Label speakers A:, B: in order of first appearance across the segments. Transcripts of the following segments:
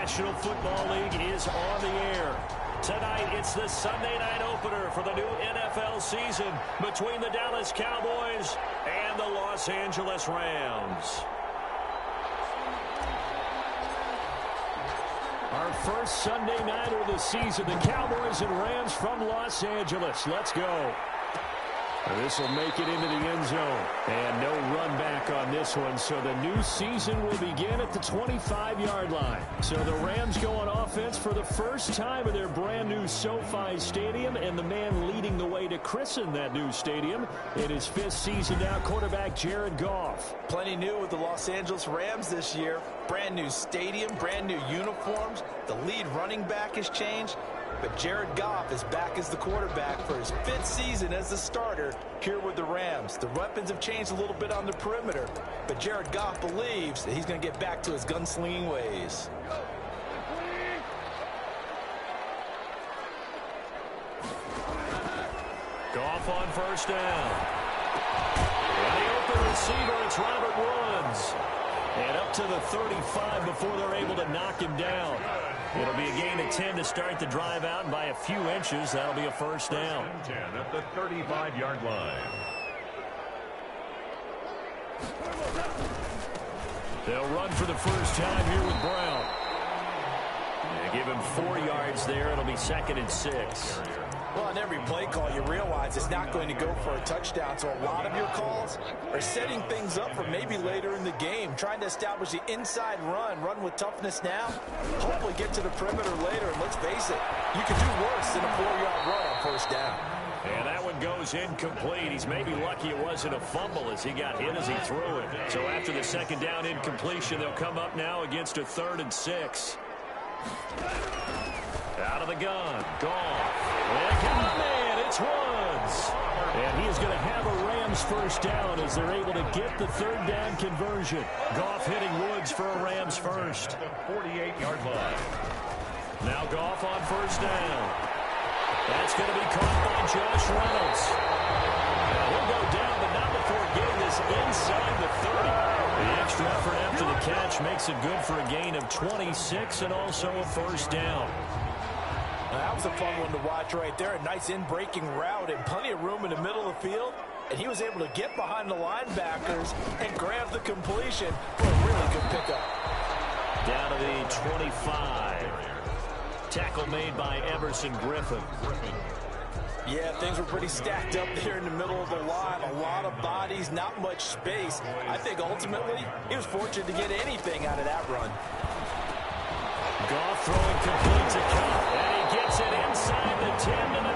A: National Football League is on the air. Tonight, it's the Sunday night opener for the new NFL season between the Dallas Cowboys and the Los Angeles Rams. Our first Sunday nighter of the season, the Cowboys and Rams from Los Angeles. Let's go. This will make it into the end zone. And no run back on this one. So the new season will begin at the 25-yard line. So the Rams go on offense for the first time in their brand new SoFi Stadium. And the man leading the way to christen that new stadium in his fifth season now, quarterback Jared Goff.
B: Plenty new with the Los Angeles Rams this year. Brand new stadium, brand new uniforms. The lead running back has changed. But Jared Goff is back as the quarterback for his fifth season as the starter here with the Rams. The weapons have changed a little bit on the perimeter, but Jared Goff believes that he's going to get back to his gunslinging ways.
A: Goff on first down. And the open receiver, it's Robert Woods. And up to the 35 before they're able to knock him down. It'll be a gain of 10 to start the drive out, and by a few inches, that'll be a first down.
C: 10 at the 35-yard line.
A: They'll run for the first time here with Brown. And give him 4 yards there. It'll be second and 6.
B: Well, on every play call, you realize it's not going to go for a touchdown. So a lot of your calls are setting things up for maybe later in the game, trying to establish the inside run with toughness now, hopefully get to the perimeter later. And let's face it, you can do worse than a 4-yard run on first down.
A: And that one goes incomplete. He's maybe lucky it wasn't a fumble as he got hit as he threw it. So after the second down incompletion, they'll come up now against a 3rd and 6. Out of the gun, Goff. And come on, man, it's Woods. And he is going to have a Rams first down as they're able to get the 3rd down conversion. Goff hitting Woods for a Rams first.
C: The 48-yard line.
A: Now Goff on first down. That's going to be caught by Josh Reynolds. Now he'll go down, but not before getting this inside the 30. The extra effort after the catch makes it good for a gain of 26 and also a first down.
B: That was a fun one to watch right there. A nice in-breaking route and plenty of room in the middle of the field. And he was able to get behind the linebackers and grab the completion for a really good pickup.
A: Down to the 25. Tackle made by Emerson Griffin.
B: Yeah, things were pretty stacked up there in the middle of the line. A lot of bodies, not much space. I think ultimately he was fortunate to get anything out of that run.
A: Goff throwing complete to Cup, and he gets it inside the 10 to the 9.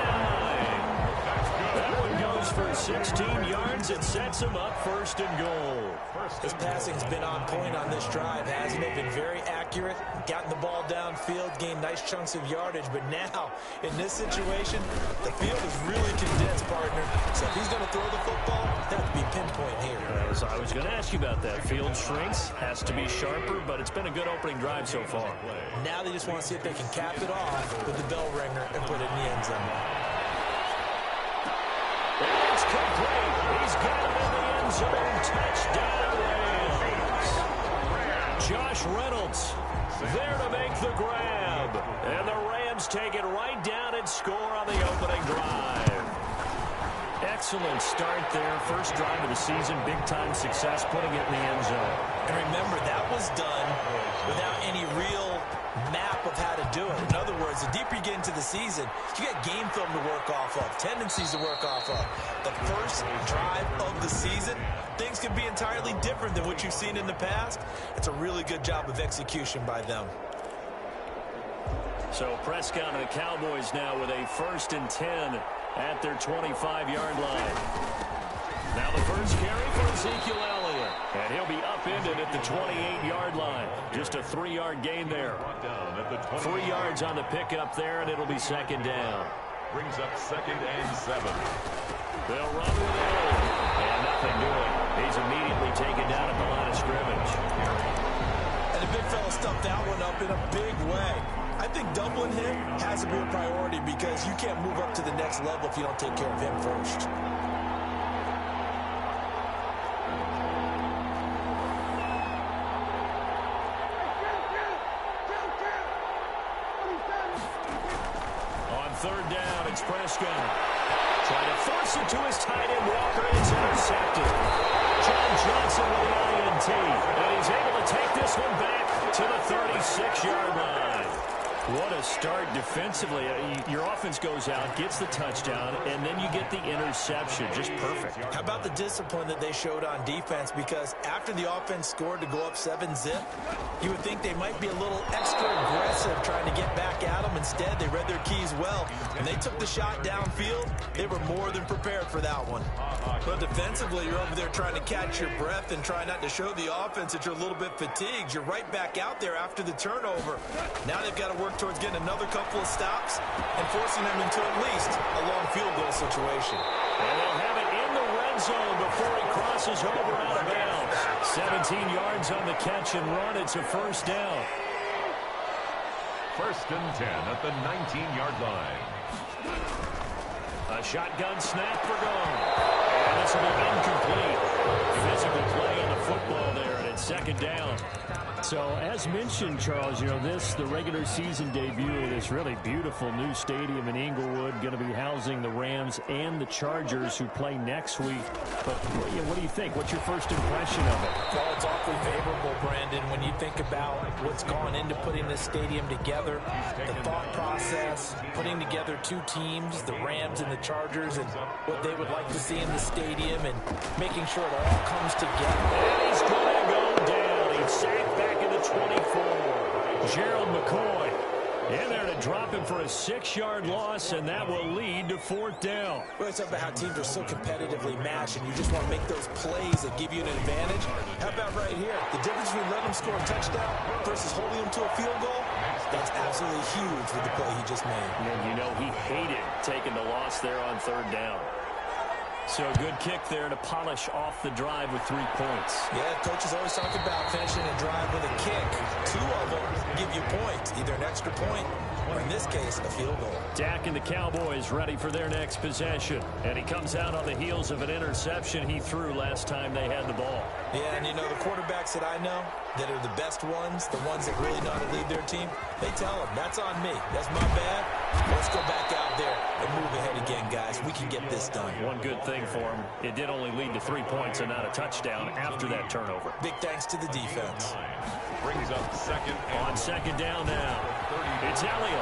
A: That one goes for 16 yards. It sets him up first and goal.
B: His passing has been on point on this drive, hasn't it? Been very accurate, gotten the ball downfield, gained nice chunks of yardage. But now, in this situation, the field is really condensed, partner. So if he's going to throw the football, that would be pinpoint here.
A: I was going to ask you about that. Field shrinks, has to be sharper, but it's been a good opening drive so far.
B: Now they just want to see if they can cap it off with the bell ringer and put it in the end zone.
A: It's complete. He's got it in the end zone. Touchdown, Rams. Josh Reynolds there to make the grab. And the Rams take it right down and score on the opening drive. Excellent start there. First drive of the season. Big-time success putting it in the end zone.
B: And remember, that was done without any real map of how to do it. In other words, the deeper you get into the season, you get game film to work off of, tendencies to work off of. The first drive of the season, things can be entirely different than what you've seen in the past. It's a really good job of execution by them.
A: So Prescott and the Cowboys now with a 1st and 10 at their 25-yard line. Now the first carry for Ezekiel Elliott. And he'll be upended at the 28-yard line. Just a 3-yard gain there. 3 yards on the pickup there, and it'll be second down.
C: Brings up 2nd and 7.
A: They'll run with it. And nothing doing. He's immediately taken down at the line of scrimmage.
B: And the big fella stuffed that one up in a big way. I think doubling him has to be a priority because you can't move up to the next level if you don't take care of him first.
A: third down. It's Prescott. Trying to force it to his tight end, Walker. It's intercepted. John Johnson with the INT. And he's able to take this one back to the 36-yard line. What a start defensively. Your offense goes out, gets the touchdown, and then you get the interception. Just perfect.
B: How about the discipline that they showed on defense? Because after the offense scored to go up 7-zip, you would think they might be a little extra aggressive trying to get back at them. Instead, they read their keys well, and they took the shot downfield. They were more than prepared for that one. But defensively, you're over there trying to catch your breath and try not to show the offense that you're a little bit fatigued. You're right back out there after the turnover. Now they've got to work towards getting another couple of stops and forcing them into at least a long field goal situation.
A: And they'll have it in the red zone before he crosses over out of bounds. 17 yards on the catch and run. It's a first down.
C: 1st and 10 at the 19-yard line.
A: A shotgun snap for Gone. And this will be incomplete. Physical play on the football there, and it's 2nd down.
D: So, as mentioned, Charles, the regular season debut of this really beautiful new stadium in Inglewood, going to be housing the Rams and the Chargers who play next week. But what do you think? What's your first impression of it?
B: Well, it's awfully favorable, Brandon, when you think about what's gone into putting this stadium together, the thought process, putting together two teams, the Rams and the Chargers, and what they would like to see in the stadium, and making sure it all comes together.
A: And he's going to go down. He's sacked back in the 24. Gerald McCoy in there to drop him for a 6-yard loss, and that will lead to 4th down.
B: Well, it's about how teams are so competitively matched, and you just want to make those plays that give you an advantage. How about right here? The difference between letting them score a touchdown versus holding them to a field goal, that's absolutely huge with the play he just made.
A: And he hated taking the loss there on 3rd down. So good kick there to polish off the drive with 3 points.
B: Yeah, coaches always talk about finishing a drive with a kick. 2 of them give you points, either an extra point or, in this case, a field goal.
A: Dak and the Cowboys ready for their next possession. And he comes out on the heels of an interception he threw last time they had the ball.
B: Yeah, and the quarterbacks that I know that are the best ones, the ones that really know how to lead their team, they tell them, that's on me. That's my bad. Let's go back out there and move ahead again, guys. We can get this done.
A: One good thing for him, it did only lead to 3 points and not a touchdown after that turnover.
B: Big thanks to the defense.
C: Brings up 2nd and
A: on 2nd down now. It's Elliott.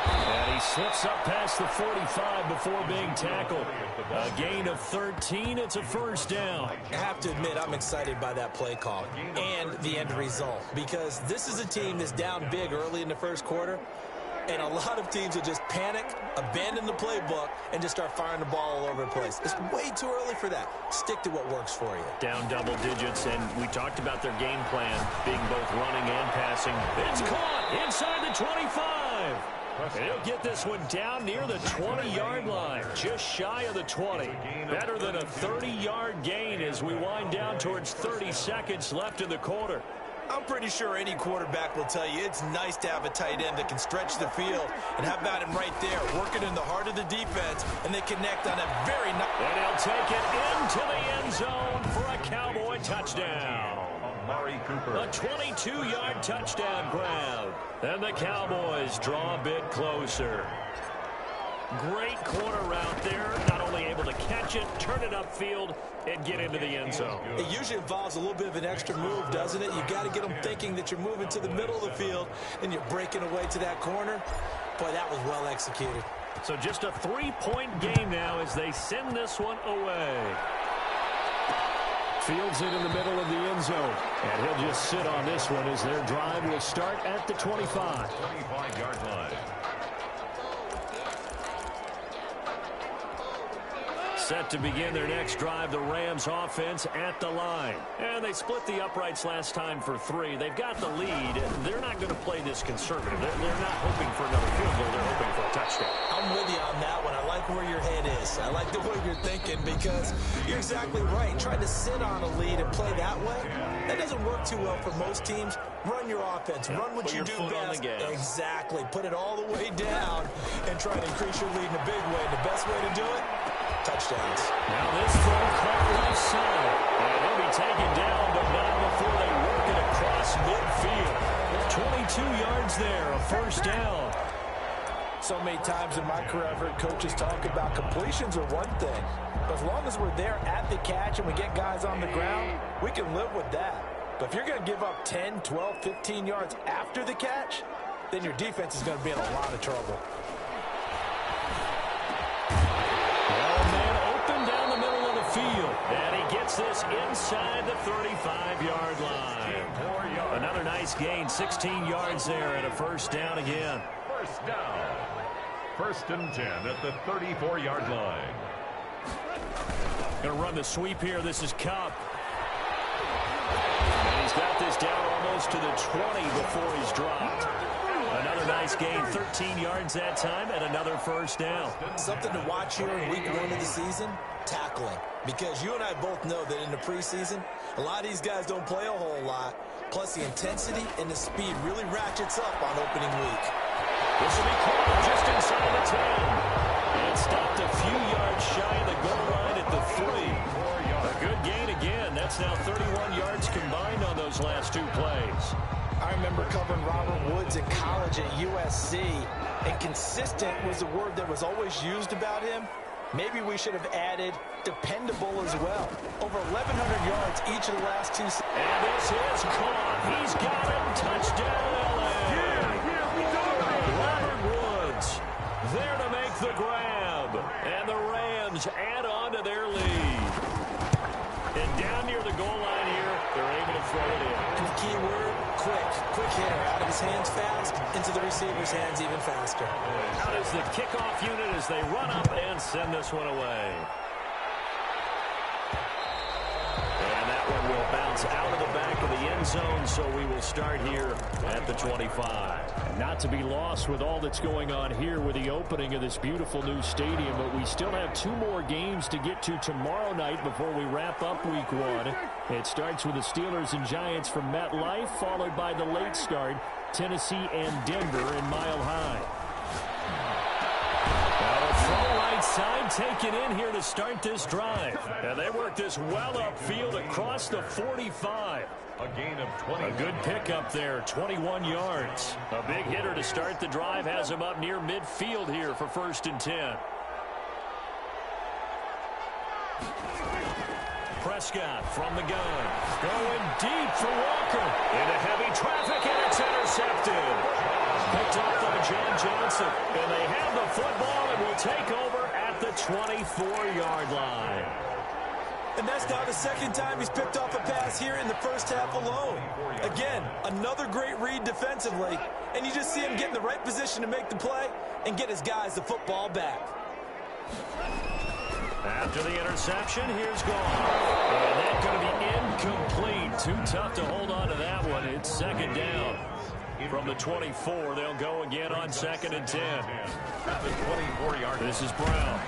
A: And he slips up past the 45 before being tackled. A gain of 13. It's a 1st down.
B: I have to admit, I'm excited by that play call and the end result, because this is a team that's down big early in the 1st quarter. And a lot of teams will just panic, abandon the playbook, and just start firing the ball all over the place. It's way too early for that. Stick to what works for you.
A: Down double digits, and we talked about their game plan being both running and passing. It's caught inside the 25. And he'll get this one down near the 20-yard line, just shy of the 20. Better than a 30-yard gain as we wind down towards 30 seconds left in the quarter.
B: I'm pretty sure any quarterback will tell you it's nice to have a tight end that can stretch the field. And how about him right there, working in the heart of the defense, and they connect on a very nice...
A: And he'll take it into the end zone for a Cowboy touchdown.
C: Amari Cooper.
A: A 22-yard touchdown grab. And the Cowboys draw a bit closer. Great corner route there. Not only able to catch it, turn it upfield, and get into the end zone.
B: It usually involves a little bit of an extra move, doesn't it? You've got to get them thinking that you're moving to the middle of the field and you're breaking away to that corner. Boy, that was well executed.
A: So just a 3-point game now as they send this one away. Fields it in the middle of the end zone. And he'll just sit on this one as their drive will start at the 25.
C: 25-yard line.
A: Set to begin their next drive, the Rams offense at the line. And they split the uprights last time for 3. They've got the lead. They're not going to play this conservative. They're not hoping for another field goal. They're hoping for a touchdown.
B: I'm with you on that one. I like where your head is. I like the way you're thinking, because you're exactly right. Trying to sit on a lead and play that way, that doesn't work too well for most teams. Run your offense. Run what you do best. Exactly. Put it all the way down and try to increase your lead in a big way. The best way to do it, touchdowns.
A: Now this throw caught left side. And he'll be taken down, but not before they work it across midfield. 22 yards there, a 1st down.
B: So many times in my career, I've heard coaches talk about completions are one thing. But as long as we're there at the catch and we get guys on the ground, we can live with that. But if you're going to give up 10, 12, 15 yards after the catch, then your defense is going to be in a lot of trouble.
A: Oh, man, open down the middle of the field. And he gets this inside the 35-yard line. Another nice gain, 16 yards there and a first down again.
C: First down. First and 10 at the 34-yard line.
A: Going to run the sweep here. This is Cup. And he's got this down almost to the 20 before he's dropped. Another nice gain, 13 yards that time, and another first down.
B: Something to watch here in week 1 of the season, tackling. Because you and I both know that in the preseason, a lot of these guys don't play a whole lot. Plus, the intensity and the speed really ratchets up on opening week.
A: This will be caught just inside the 10. And stopped a few yards shy of the goal line at the 3. A good gain again. That's now 31 yards combined on those last 2 plays.
B: I remember covering Robert Woods in college at USC, and consistent was the word that was always used about him. Maybe we should have added dependable as well. Over 1,100 yards each of the last 2 seasons.
A: And this is caught. He's got it. Touchdown, LA. Robert Woods there to make the grab. And the Rams add on to their lead. And down near the goal line here, they're able to throw it in.
B: And the key word, quick. Quick hitter. Out of his hands fast, into the receiver's hands even faster.
A: Out is the kickoff unit as they run up and send this one away. And that one will bounce out of the back of the end zone, so we will start here at the 25. And not to be lost with all that's going on here with the opening of this beautiful new stadium, but we still have 2 more games to get to tomorrow night before we wrap up week 1. It starts with the Steelers and Giants from MetLife, followed by the late start, Tennessee and Denver in Mile High. Throw right side taken in here to start this drive. And they work this well upfield across the 45.
C: A gain of 20.
A: A good pickup there, 21 yards. A big hitter to start the drive has him up near midfield here for 1st and 10. Prescott from the gun. Going deep for Walker. Into heavy traffic, and it's intercepted. Picked up by John Johnson. And they have the football and will take over at the 24-yard line.
B: And that's now the 2nd time he's picked off a pass here in the first half alone. Again, another great read defensively. And you just see him get in the right position to make the play and get his guys the football back.
A: After the interception, here's Goff. And that's going to be incomplete. Too tough to hold on to that one. It's 2nd down. From the 24, they'll go again on 2nd and 10. This is Brown.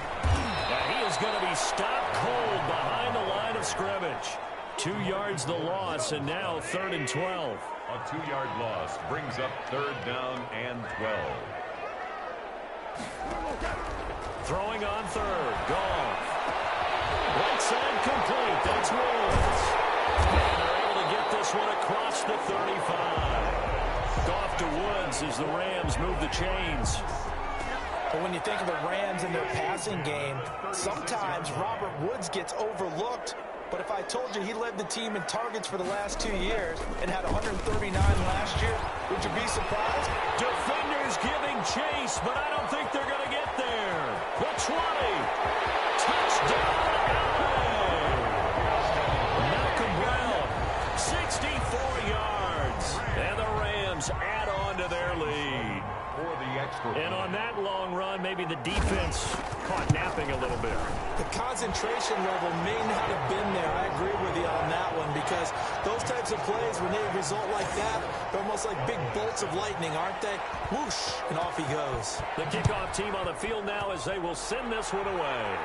A: And he is going to be stopped cold behind the line of scrimmage. 2 yards the loss, and now 3rd and 12.
C: A 2-yard loss brings up 3rd down and 12.
A: Throwing on 3rd. Goff. Right side complete. That's Woods. And they're able to get this one across the 35. Goff to Woods as the Rams move the chains.
B: But when you think of the Rams and their passing game, sometimes Robert Woods gets overlooked. But if I told you he led the team in targets for the last 2 years and had 139 last year, would you be surprised?
A: Defenders giving chase, but I don't think they're going to get there. The 20. Touchdown, LA. Malcolm Brown, 64 yards. And the Rams add on to their lead.
C: For the extra.
A: And on that long run, maybe the defense caught napping a little bit.
B: The concentration level may not have been there. I agree with you on that one, because those types of plays, when they result like that, they're almost like big bolts of lightning, aren't they? Whoosh, and off he goes.
A: The kickoff team on the field now as they will send this one away.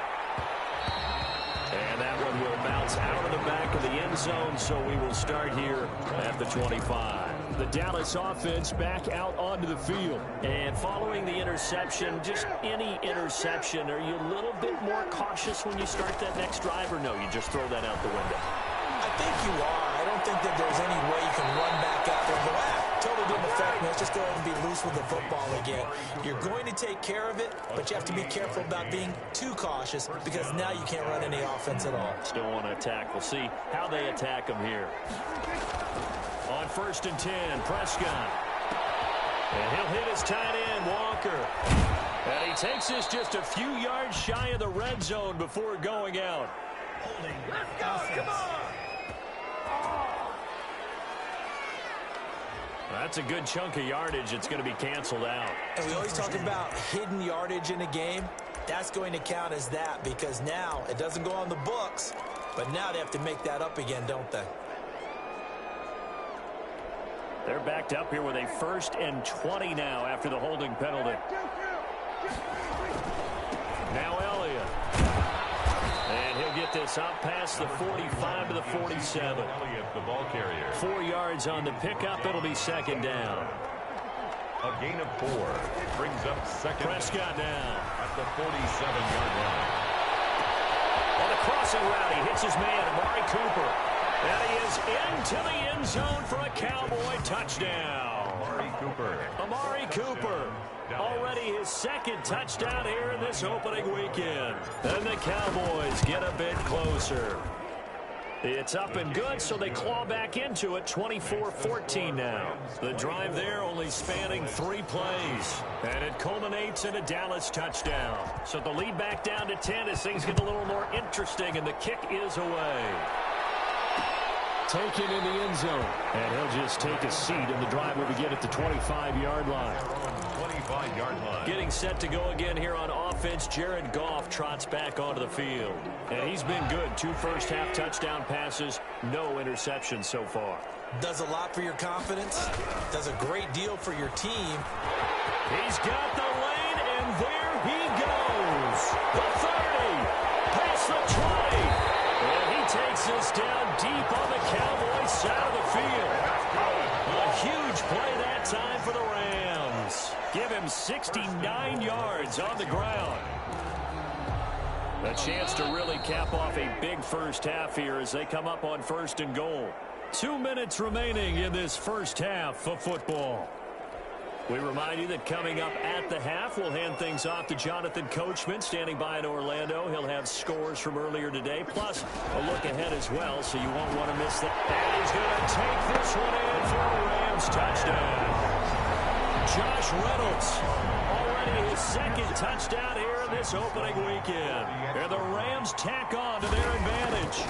A: And that one will bounce out of the back of the end zone, so we will start here at the 25. The Dallas offense back out onto the field. And following the interception, just any interception, are you a little bit more cautious when you start that next drive, or no, you just throw that out the window?
B: I think you are. I don't think that there's any way you can run back out there and go, totally didn't affect let's just go ahead and be loose with the football again. You're going to take care of it, but you have to be careful about being too cautious because now you can't run any offense at all.
D: Still want to attack. We'll see how they attack him here. On 1st and 10, Prescott. And he'll hit his tight end, Walker. And he takes this just a few yards shy of the red zone before going out.
E: Let's go, come on!
D: That's a good chunk of yardage. It's going to be canceled out.
B: And we always talk about hidden yardage in a game. That's going to count as that because now it doesn't go on the books, but now they have to make that up again, don't they?
D: They're backed up here with a 1st and 20 now after the holding penalty. Now Elliott. And he'll get this up past the 45 to the 47.
C: Elliott, the ball carrier.
D: 4 yards on the pickup. It'll be 2nd down.
C: A gain of 4 brings up 2nd.
D: Prescott now
C: At the 47-yard line.
D: on the crossing route. He hits his man, Amari Cooper. And he is into the end zone for a Cowboy touchdown. Amari Cooper. Already his 2nd touchdown here in this opening weekend. And the Cowboys get a bit closer. It's up and good, so they claw back into it, 24-14 now. The drive there only spanning 3 plays. And it culminates in a Dallas touchdown. So the lead back down to 10 as things get a little more interesting, and the kick is away. Taken in the end zone. And he'll just take a seat, and the drive will begin at the 25-yard line.
C: 25-yard line.
D: Getting set to go again here on offense. Jared Goff trots back onto the field. And he's been good. 2 first-half touchdown passes. No interceptions so far.
B: Does a lot for your confidence. Does a great deal for your team.
D: He's got the lane, and there he goes. The 30. Past the 20. And he takes this down deep on the Cowboys side of the field. A huge play that time for the Rams. Give him 69 yards on the ground. A chance to really cap off a big first half here as they come up on 1st and goal. 2 minutes remaining in this first half of football. We remind you that coming up at the half, we'll hand things off to Jonathan Coachman, standing by in Orlando. He'll have scores from earlier today, plus a look ahead as well, so you won't want to miss that. And he's going to take this one in for a Rams touchdown. Josh Reynolds, already his 2nd touchdown here in this opening weekend. And the Rams tack on to their advantage.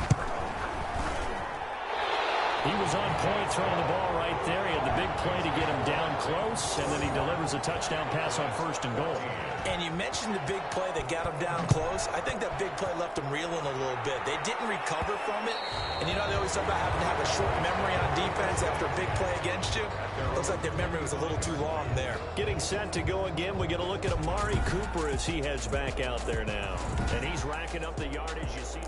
D: He was on point throwing the ball right there. He had the big play to get him down close, and then he delivers a touchdown pass on 1st and goal.
B: And you mentioned the big play that got him down close. I think that big play left him reeling a little bit. They didn't recover from it. And you know, they always talk about having to have a short memory on defense after a big play against you. Looks like their memory was a little too long there.
D: Getting set to go again. We get a look at Amari Cooper as he heads back out there now. And he's racking up the yardage. You see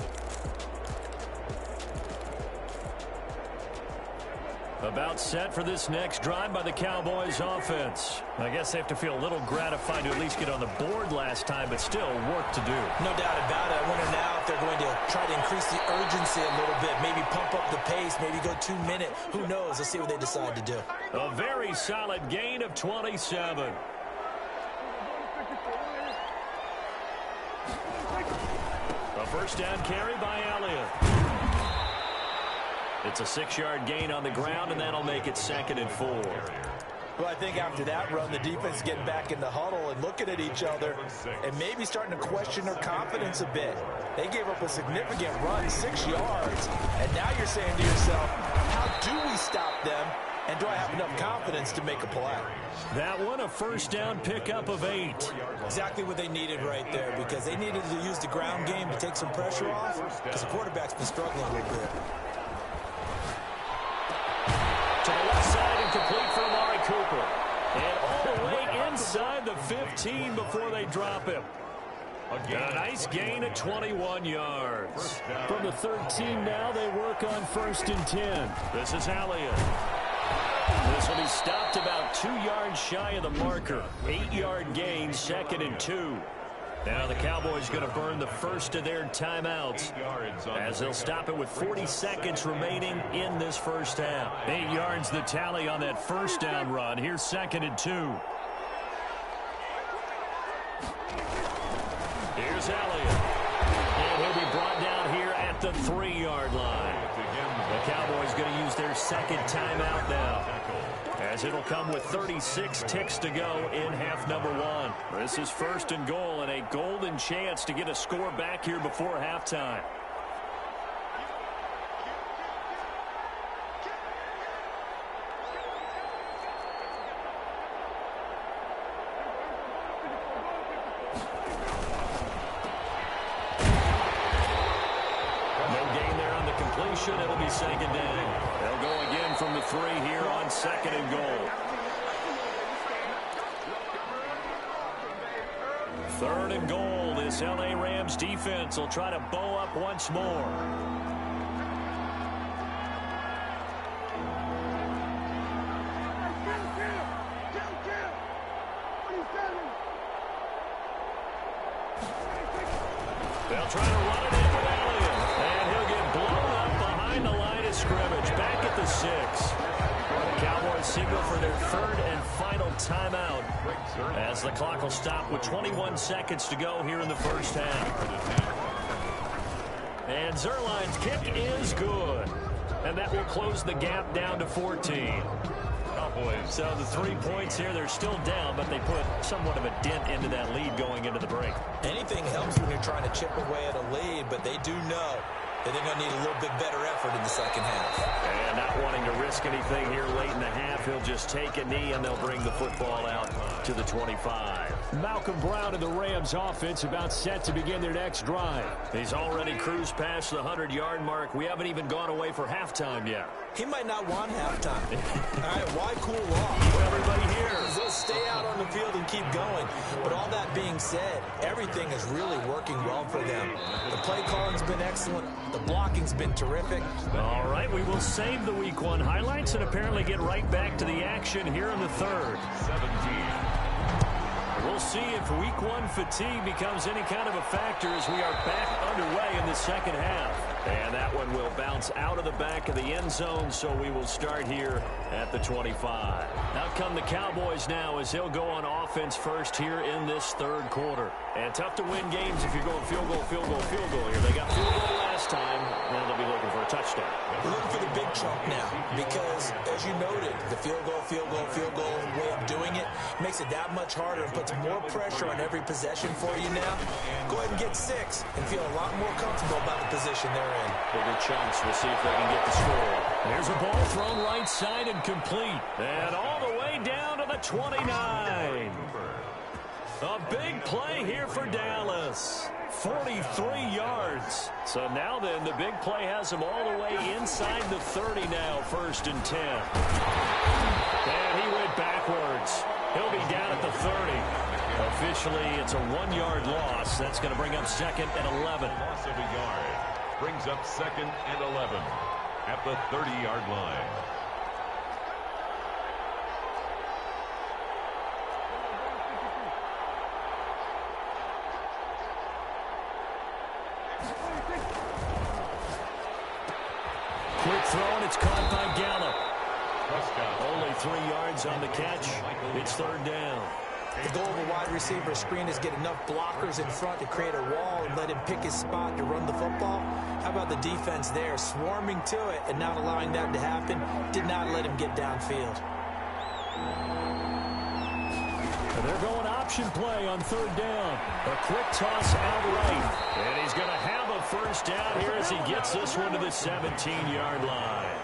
D: about set for this next drive by the Cowboys offense. I guess they have to feel a little gratified to at least get on the board last time, but still work to do.
B: No doubt about it. I wonder now if they're going to try to increase the urgency a little bit, maybe pump up the pace, maybe go 2 minute. Who knows? Let's see what they decide to do.
D: A very solid gain of 27. A first down carry by Elliott. It's a 6-yard gain on the ground, and that'll make it 2nd and 4.
B: Well, I think after that run, the defense getting back in the huddle and looking at each other and maybe starting to question their confidence a bit. They gave up a significant run, 6 yards, and now you're saying to yourself, how do we stop them, and do I have enough confidence to make a play?
D: That one, a first down pickup of 8.
B: Exactly what they needed right there, because they needed to use the ground game to take some pressure off, because the quarterback's been struggling a little bit.
D: To the left side and complete for Amari Cooper. And all the way inside the 15 before they drop him. A nice gain of 21 yards. From the 13 now, they work on 1st and 10. This is Elliott. This will be stopped about 2 yards shy of the marker. 8-yard gain, 2nd and 2. Now the Cowboys going to burn the first of their timeouts as they'll stop it with 40 seconds remaining in this first half. 8 yards the tally on that first down run. Here's 2nd and 2. Here's Elliott. And he'll be brought down here at the 3-yard line. The Cowboys going to use their second timeout now, as it'll come with 36 ticks to go in half number 1. This is 1st and goal and a golden chance to get a score back here before halftime. It'll be 2nd down. They'll go again from the 3 here on 2nd and goal. 3rd and goal. This LA Rams defense will try to bow up once more. They'll try to run it in with Elliott. And he'll get blown up behind the line of scrimmage. Back at the 6. The Cowboys signal for their 3rd and final timeout, as the clock will stop with 21 seconds to go here in the first half. And Zerline's kick is good. And that will close the gap down to 14. So the 3 points here, they're still down, but they put somewhat of a dent into that lead going into the break.
B: Anything helps when you're trying to chip away at a lead, but they do know that they're going to need a little bit better effort in the second half.
D: And not wanting to risk anything here late in the half, he'll just take a knee and they'll bring the football out to the 25.
A: Malcolm Brown and the Rams offense about set to begin their next drive.
D: He's already cruised past the 100-yard mark. We haven't even gone away for halftime yet.
B: He might not want halftime. All right, why cool off?
D: Keep everybody here.
B: They'll stay out on the field and keep going. But all that being said, everything is really working well for them. The play calling's been excellent. The blocking's been terrific.
D: All right, we will save the Week 1 highlights and apparently get right back to the action here in the 3rd.
C: 17.
D: We'll see if Week 1 fatigue becomes any kind of a factor as we are back underway in the second half. And that one will bounce out of the back of the end zone, so we will start here at the 25. Out come the Cowboys now as they'll go on offense first here in this 3rd quarter. And tough to win games if you're going field goal, field goal, field goal here. They got field goal last time, and they'll be looking for a touchdown.
B: We're looking for the big chunk now because, as you noted, the field goal way of doing it makes it that much harder and puts more pressure on every possession for you now. Go ahead and get 6 and feel a lot more comfortable about the position they're in.
D: Bigger chunks. We'll see if they can get the score. There's a ball thrown right side and complete. And all the way down to the 29. A big play here for Dallas. 43 yards. So now then, the big play has him all the way inside the 30 now, 1st and 10. And he went backwards. He'll be down at the 30. Officially, it's a 1-yard loss. That's going to bring up 2nd and 11.
C: Loss of a yard brings up 2nd and 11 at the 30-yard line.
D: Quick throw, and it's caught by Gallup. Only 3 yards on the catch. It's 3rd down.
B: The goal of a wide receiver screen is get enough blockers in front to create a wall and let him pick his spot to run the football. How about the defense there, swarming to it and not allowing that to happen? Did not let him get downfield.
A: And they're going option play on 3rd down. A quick toss out right.
D: And he's going to have a 1st down here as he gets this one to the 17-yard line.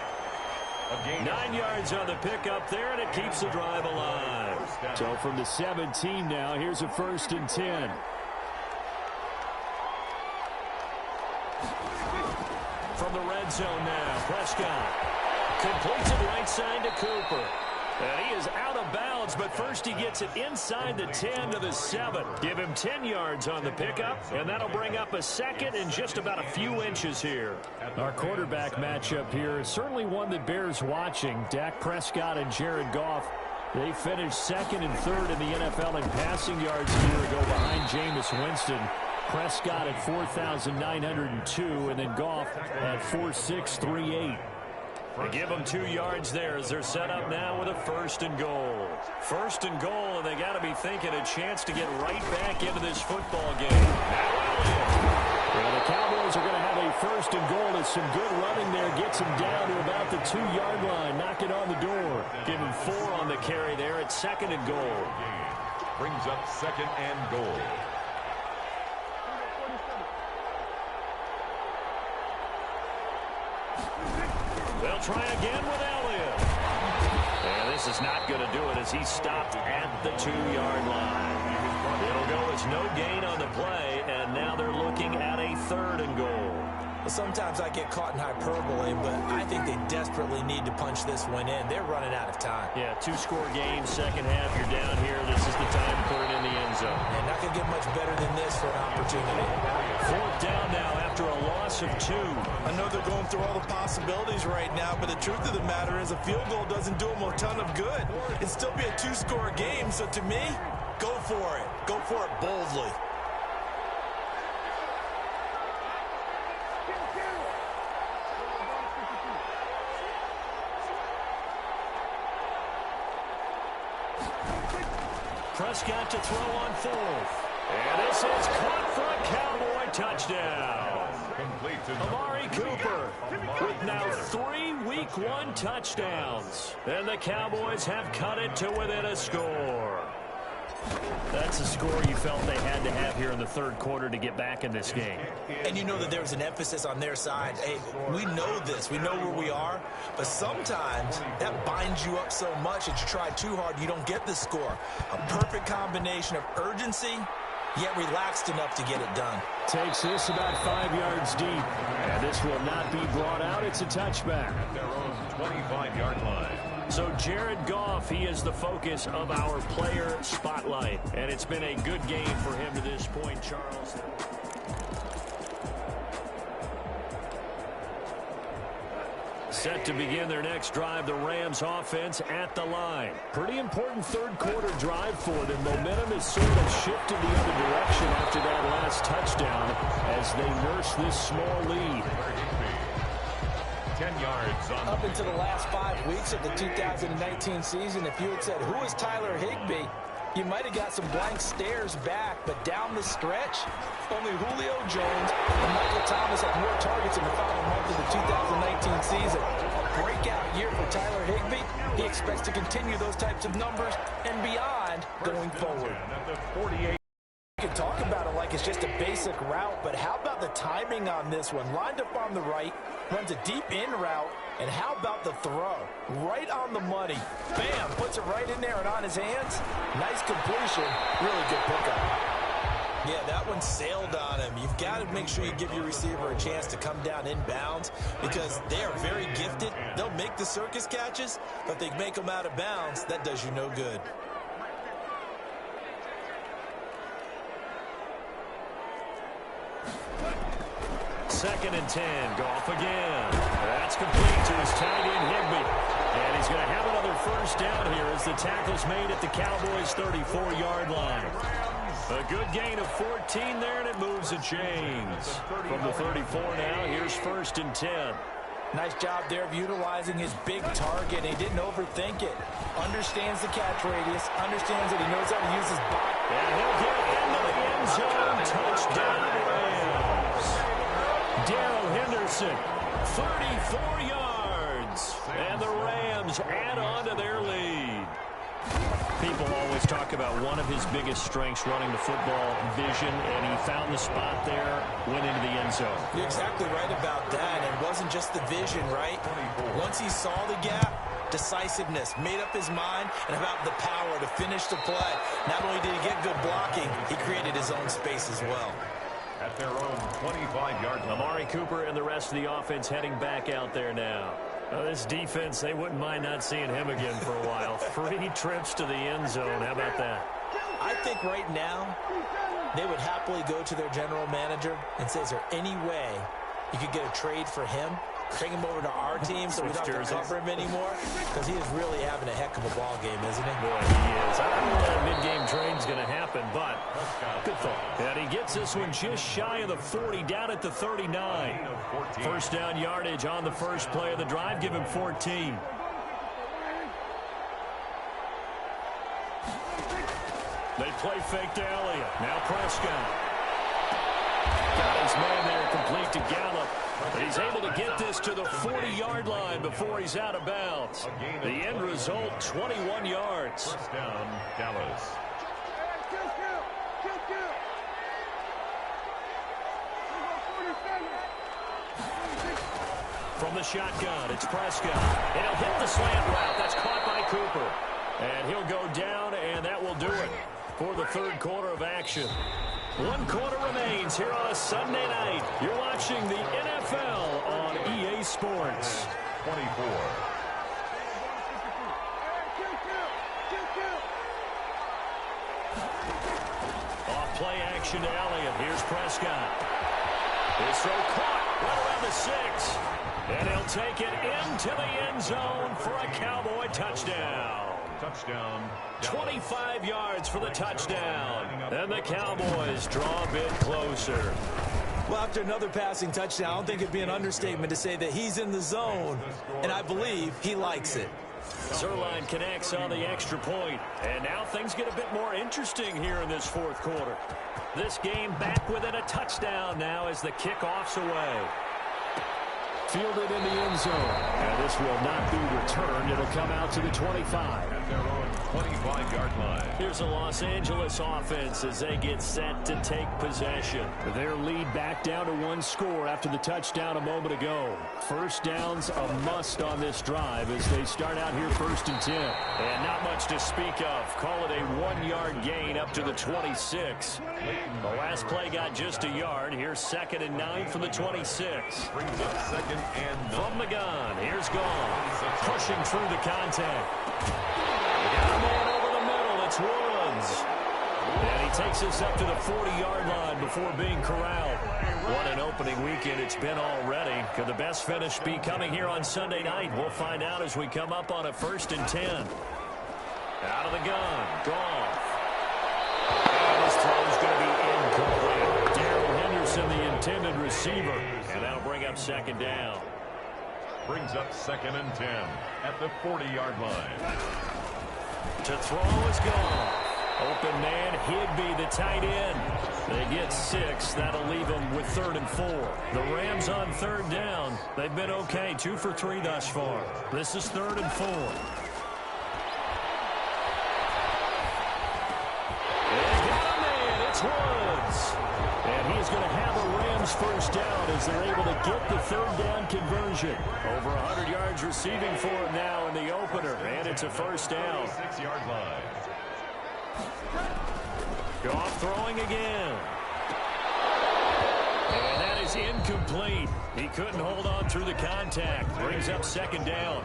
D: 9 yards on the pickup there, and it keeps the drive alive.
A: So from the 17 now, here's a 1st and 10.
D: From the red zone now, Prescott completes it right side to Cooper. And he is out of bounds, but first he gets it inside the 10 to the 7. Give him 10 yards on the pickup, and that'll bring up a 2nd and just about a few inches here.
A: Our quarterback matchup here is certainly one that bears watching. Dak Prescott and Jared Goff
D: They finished second and third in the NFL in passing yards a year ago behind Jameis Winston. Prescott at 4,902, and then Goff at 4,638. They give them 2 yards there as they're set up now with a 1st and goal. 1st and goal, and they got to be thinking a chance to get right back into this football game. Well, the Cowboys are going to have a 1st and goal as some good running there gets him down to about the 2-yard line, knocking on the door. Give him 4 on the carry there at 2nd and goal.
C: Brings up 2nd and goal.
D: They'll try again with Elliott. And this is not going to do it as he stopped at the 2-yard line. It'll go as no gain on the play, and now they're looking at a 3rd and goal.
B: Well, sometimes I get caught in hyperbole, but I think they desperately need to punch this one in. They're running out of time.
D: Yeah, 2-score game, second half. You're down here. This is the time to put it in the end zone.
B: And not going to get much better than this for an opportunity.
D: 4th down now after a loss of 2.
B: I know they're going through all the possibilities right now, but the truth of the matter is a field goal doesn't do them a ton of good. It'd still be a 2-score game, so to me, go for it. Go for it boldly.
D: Prescott to throw on 4th. And this is caught for a Cowboy touchdown.
C: Complete to
D: Amari Cooper with now 3 Week 1 touchdowns. And the Cowboys have cut it to within a score. That's a score you felt they had to have here in the 3rd quarter to get back in this game.
B: And you know that there was an emphasis on their side. Hey, we know this. We know where we are. But sometimes that binds you up so much that you try too hard, you don't get the score. A perfect combination of urgency, yet relaxed enough to get it done.
D: Takes this about 5 yards deep. And this will not be brought out. It's a touchback.
C: at their own 25-yard line.
D: So Jared Goff, he is the focus of our player spotlight. And it's been a good game for him to this point, Charles. Set to begin their next drive, the Rams offense at the line. Pretty important 3rd quarter drive for them. Momentum has sort of shifted the other direction after that last touchdown as they nurse this small lead.
C: 10 yards on
B: Up into the last 5 weeks of the 2019 season, if you had said, who is Tyler Higbee? You might have got some blank stares back, but down the stretch, only Julio Jones and Michael Thomas had more targets in the final month of the 2019 season. A breakout year for Tyler Higbee. He expects to continue those types of numbers and beyond going forward.
C: at the 48.
B: You can talk about it like it's just a basic route, but how about the timing on this one? Lined up on the right, runs a deep in route, and how about the throw? Right on the money. Bam, puts it right in there and on his hands. Nice completion. Really good pickup. Yeah, that one sailed on him. You've got to make sure you give your receiver a chance to come down inbounds because they are very gifted. They'll make the circus catches, but if they make them out of bounds, that does you no good.
D: Second and 10. Goff again. That's complete to his tight end, Higbee. And he's going to have another first down here as the tackle's made at the Cowboys' 34-yard line. A good gain of 14 there, and it moves the chains. From the 34 now, here's 1st and 10.
B: Nice job there of utilizing his big target. He didn't overthink it. Understands the catch radius. Understands that he knows how to use his body.
D: And he'll get into the end zone. Touchdown, Rams. Darrell Henderson, 34 yards. And the Rams add on to their lead. People always talk about one of his biggest strengths, running the football, vision, and he found the spot there, went into the end zone.
B: You're exactly right about that. It wasn't just the vision, right? Once he saw the gap, decisiveness, made up his mind, and about the power to finish the play. Not only did he get good blocking, he created his own space as well.
C: At their own 25-yard line.
D: Amari Cooper and the rest of the offense heading back out there now. This defense, they wouldn't mind not seeing him again for a while. 3 trips to the end zone. How about that?
B: I think right now they would happily go to their general manager and say, is there any way you could get a trade for him? Bring him over to our team so we don't have to cover him anymore, because he is really having a heck of a ball game, isn't he?
D: Boy, he is. I don't know that mid-game trade's going to happen, but good thought. And he gets this one just shy of the 40, down at the 39. First down yardage on the first play of the drive. Give him 14. They play fake to Elliott. Now Prescott. Got his man there, complete to Gallup. But he's able to get this to the 40-yard line before he's out of bounds. The end result, 21 yards.
C: First down, Dallas.
D: From the shotgun, it's Prescott. And he'll hit the slant route. That's caught by Cooper. And he'll go down, and that will do it for the third quarter of action. 1 quarter remains here on a Sunday night. You're watching the NFL on EA Sports.
C: 24.
D: Off play action to Elliott. Here's Prescott. His throw caught right around the 6. And he'll take it into the end zone for a Cowboy touchdown.
C: Touchdown.
D: 25 yards for the touchdown. And the Cowboys draw a bit closer.
B: Well, after another passing touchdown, I don't think it'd be an understatement to say that he's in the zone, and I believe he likes it.
D: Zerline connects on the extra point. And now things get a bit more interesting here in this fourth quarter. This game back within a touchdown now as the kickoff's away. Fielded in the end zone. And this will not be returned. It'll come out to the 25.
C: At their own 25-yard line.
D: Here's the Los Angeles offense as they get set to take possession. Their lead back down to 1 score after the touchdown a moment ago. First down's a must on this drive as they start out here 1st and 10. And not much to speak of. Call it a 1-yard gain up to the 26. The last play got just a yard. Here's 2nd and 9 from the 26.
C: Brings up 2nd and 9.
D: From the gun, here's Gone. Pushing through the contact. Got a man over the middle. It's Woods. And he takes us up to the 40-yard line before being corralled. What an opening weekend it's been already. Could the best finish be coming here on Sunday night? We'll find out as we come up on a 1st and 10. Out of the gun, Goff. And his throw's going to be incomplete. Darrell Henderson, the intended receiver. And that'll bring up 2nd down.
C: Brings up 2nd and 10 at the 40-yard line.
D: To throw is Gone. Open man, Higbee, the tight end. They get 6. That'll leave them with 3rd and 4. The Rams on 3rd down. They've been okay, 2 for 3 thus far. This is 3rd and 4. They got a man. It's Woods. And he's going to have a Rams first down as they're able to get the 3rd down conversion. Over 100 yards receiving for him now in the opener. And it's a first down.
C: 6-yard line.
D: Goff throwing again. And that is incomplete. He couldn't hold on through the contact. Brings up 2nd down.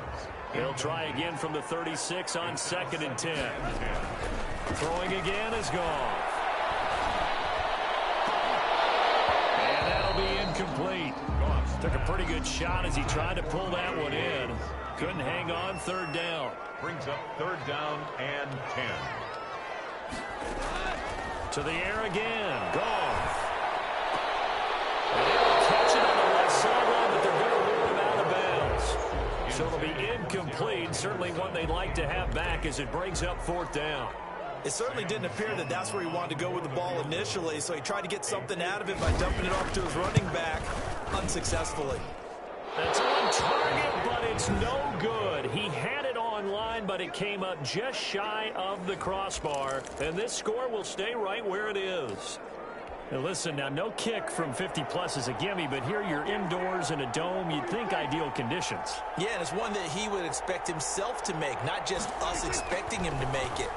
D: He'll try again from the 36 on 2nd and 10. Throwing again is Goff. And that'll be incomplete. Took a pretty good shot as he tried to pull that one in. Couldn't hang on 3rd down.
C: Brings up 3rd down and 10.
D: To the air again. Goff. And they'll catch it on the left sideline, but they're going to rule him out of bounds. So it'll be incomplete. Certainly one they'd like to have back as it brings up 4th down.
B: It certainly didn't appear that that's where he wanted to go with the ball initially, so he tried to get something out of it by dumping it off to his running back unsuccessfully.
D: That's on target, but it's no good. He had it on line, but it came up just shy of the crossbar. And this score will stay right where it is. Now listen, now no kick from 50-plus is a gimme, but here you're indoors in a dome. You'd think ideal conditions.
B: Yeah, and it's one that he would expect himself to make, not just us expecting him to make it.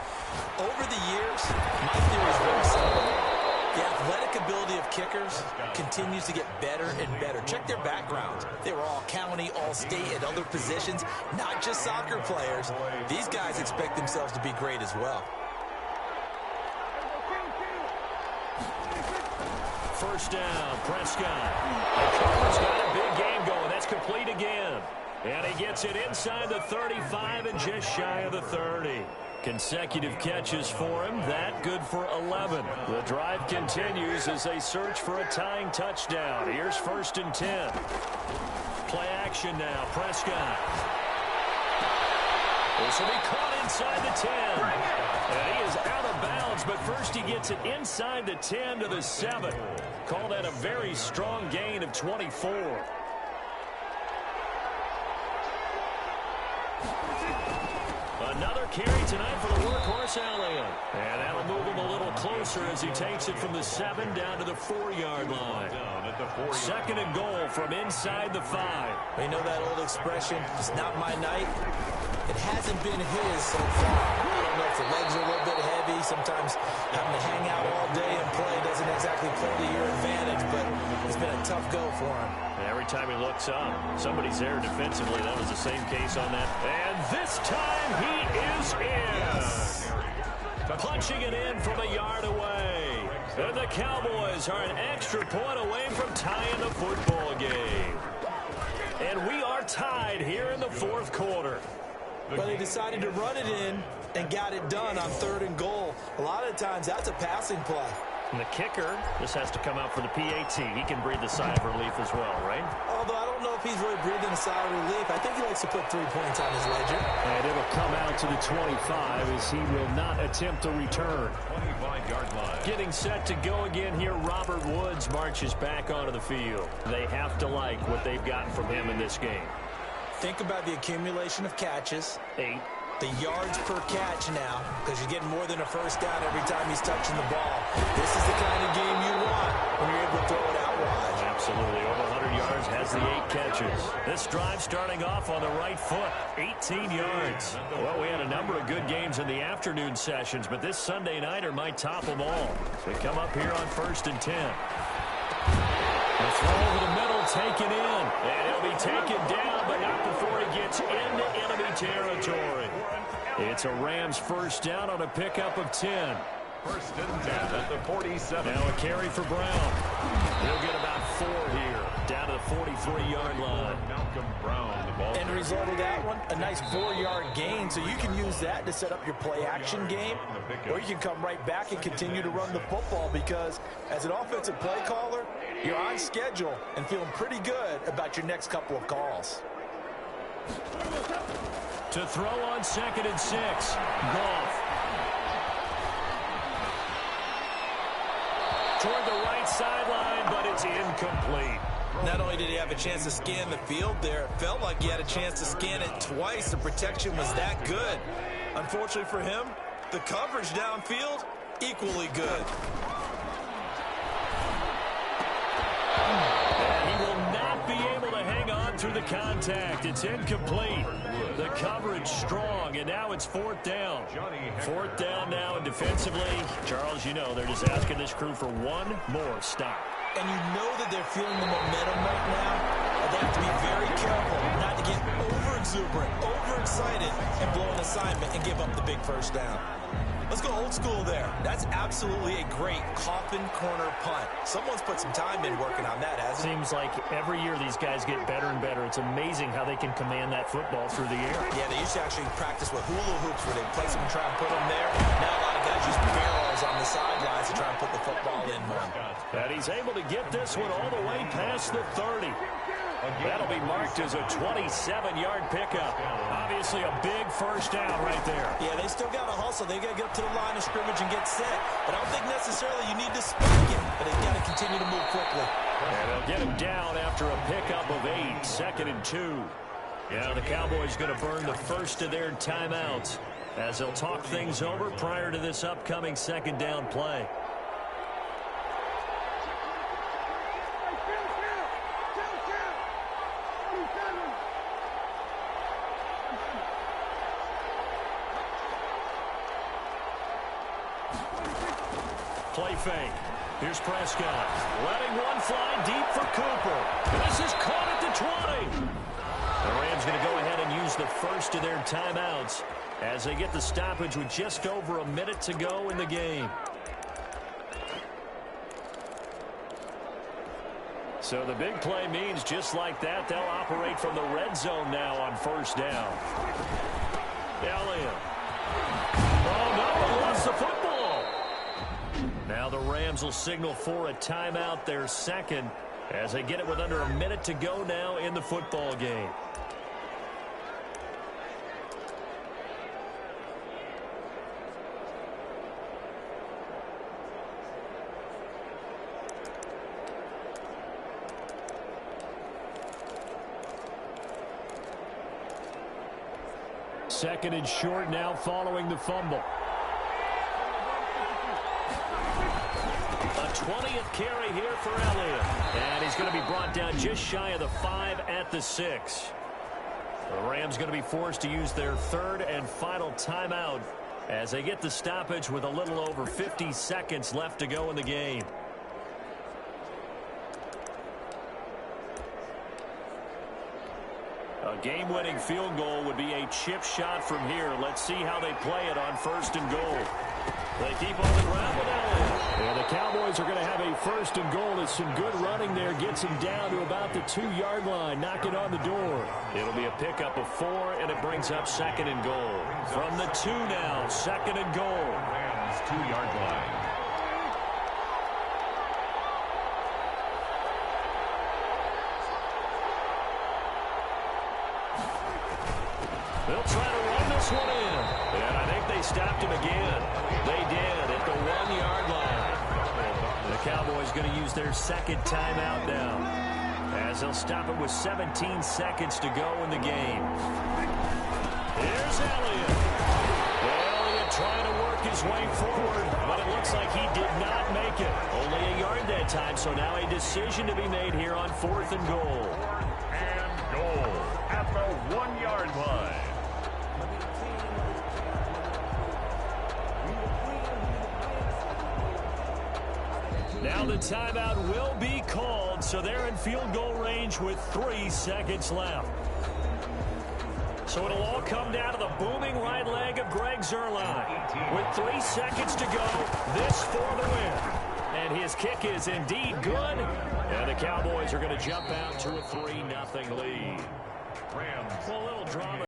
B: Over the years, my theory is very simple. The athletic ability of kickers continues to get better and better. Check their backgrounds. They were all county, all state, at other positions, not just soccer players. These guys expect themselves to be great as well.
A: First down, Prescott. The Cardinals got a big game going. That's complete again. And he gets it inside the 35 and just shy of the 30. Consecutive catches for him. That good for 11. The drive continues as they search for a tying touchdown. Here's 1st and 10. Play action now. Prescott. This will be caught inside the 10. And he is out of bounds, but first he gets it inside the 10 to the 7. Call that a very strong gain of 24. Another carry tonight for the workhorse Allen. And that'll move him a little closer as he takes it from the 7 down to the 4-yard line. 2nd and goal from inside the 5.
B: You know that old expression, it's not my night? It hasn't been his so far. I don't know if the legs are a little bit heavy. Sometimes having to hang out all day and play doesn't exactly play to your advantage, but it's been a tough go for him.
A: And every time he looks up, somebody's there defensively. That was the same case on that. And this time he is in. Yes. Punching it in from a yard away. And the Cowboys are an extra point away from tying the football game. And we are tied here in the 4th quarter.
B: But they decided to run it in and got it done on 3rd and goal. A lot of times that's a passing play.
D: And the kicker, this has to come out for the PAT. He can breathe the sigh of relief as well, right?
B: Although I don't know if he's really breathing a sigh of relief. I think he likes to put 3 points on his ledger.
A: And it'll come out to the 25 as he will not attempt a return.
C: 25-yard line.
A: Getting set to go again here, Robert Woods marches back onto the field. They have to like what they've gotten from him in this game.
B: Think about the accumulation of catches.
A: 8.
B: The yards per catch now, because you're getting more than a first down every time he's touching the ball. This is the kind of game you want when you're able to throw it out wide.
A: Absolutely. Over 100 yards, has the 8 catches. This drive starting off on the right foot. 18 yards. Well, we had a number of good games in the afternoon sessions, but this Sunday nighter might top them all. They come up here on 1st and 10. The throw over the middle, taken in. And he'll be taken down, but not before he gets into enemy territory. It's a Rams first down on a pickup of 10.
C: 1st and 10 at the 47.
A: Now a carry for Brown. He'll get about 4 here, down to the 43-yard line.
C: Malcolm Brown, the ball.
B: End result of that one, a nice 4-yard gain, so you can use that to set up your play-action game, or you can come right back and continue to run the football because as an offensive play caller, you're on schedule and feeling pretty good about your next couple of calls.
A: To throw on 2nd and 6, Goff. Toward the right sideline, but it's incomplete.
B: Not only did he have a chance to scan the field there, it felt like he had a chance to scan it twice. The protection was that good. Unfortunately for him, the coverage downfield, equally good.
A: And he will not be able to hang on through the contact. It's incomplete. The coverage strong, and now it's 4th down. 4th down now, and defensively, Charles, you know, they're just asking this crew for one more stop.
B: And you know that they're feeling the momentum right now. And they have to be very careful not to get over-exuberant, overexcited, and blow an assignment and give up the big first down. Let's go old school there. That's absolutely a great coffin corner punt. Someone's put some time in working on that, hasn't it?
D: Seems like every year these guys get better and better. It's amazing how they can command that football through the air.
B: Yeah, they used to actually practice with hula hoops where they'd place them and try and put them there. Now a lot of guys use barrels on the sidelines to try and put the football in one.
A: And he's able to get this one all the way past the 30. That'll be marked as a 27-yard pickup. Obviously a big first down right there.
B: Yeah, they still got to hustle. They got to get up to the line of scrimmage and get set. But I don't think necessarily you need to spike it, but they've got to continue to move quickly.
A: And they'll get him down after a pickup of 8, 2nd and 2. Yeah, the Cowboys going to burn the first of their timeouts as they'll talk things over prior to this upcoming 2nd down play. Play fake. Here's Prescott. Letting one fly deep for Cooper. This is caught at the 20. The Rams going to go ahead and use the first of their timeouts as they get the stoppage with just over a minute to go in the game. So the big play means just like that, they'll operate from the red zone now on first down. Elliott. Oh, no, they lost the football. Now the Rams will signal for a timeout, their second, as they get it with under a minute to go now in the football game. Second and short now following the fumble. A 20th carry here for Elliott. And he's going to be brought down just shy of the 5 at the 6. The Rams going to be forced to use their third and final timeout as they get the stoppage with a little over 50 seconds left to go in the game. A game-winning field goal would be a chip shot from here. Let's see how they play it on first and goal. They keep on the ground with Elliott. And the Cowboys are going to have a first and goal. As some good running there gets him down to about the 2-yard line. Knock it on the door. It'll be a pickup of 4, and it brings up second and goal. From the 2 now, second and goal.
C: Rams 2-yard line.
A: They'll try to run this one in. And I think they stopped him again. They did at the 1-yard line. The Cowboys going to use their second timeout now, as they'll stop it with 17 seconds to go in the game. Here's Elliott. Elliott trying to work his way forward, but it looks like he did not make it. Only a yard that time, so now a decision to be made here on fourth and goal.
C: And goal at the 1-yard line.
A: Now the timeout will be called, so they're in field goal range with 3 seconds left. So it'll all come down to the booming right leg of Greg Zuerlein. With 3 seconds to go, this for the win. And his kick is indeed good. And the Cowboys are going to jump out to a 3-0 lead.
C: Rams.
A: Well, a little drama.